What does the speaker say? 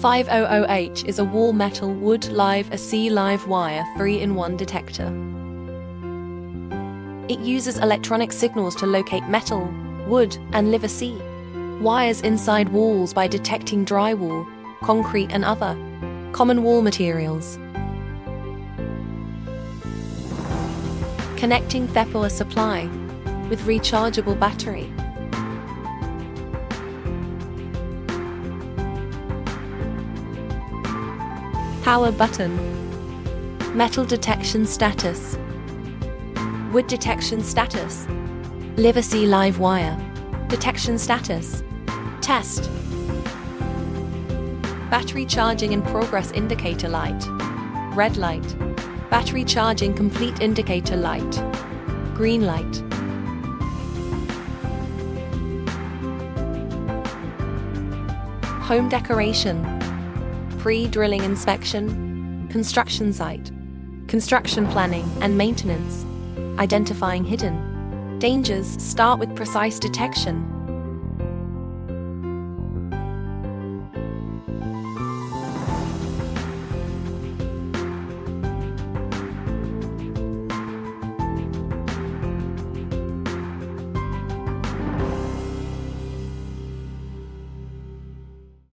500H is a wall metal wood live AC live wire 3-in-1 detector. It uses electronic signals to locate metal, wood, and live AC wires inside walls by detecting drywall, concrete, and other common wall materials. Connecting power supply with rechargeable battery. Power button. Metal detection status. Wood detection status. Live AC live wire. Detection status. Test. Battery charging in progress indicator light. Red light. Battery charging complete indicator light. Green light. Home decoration. Pre-drilling inspection. Construction site. Construction planning and maintenance. Identifying hidden dangers. Start with precise detection.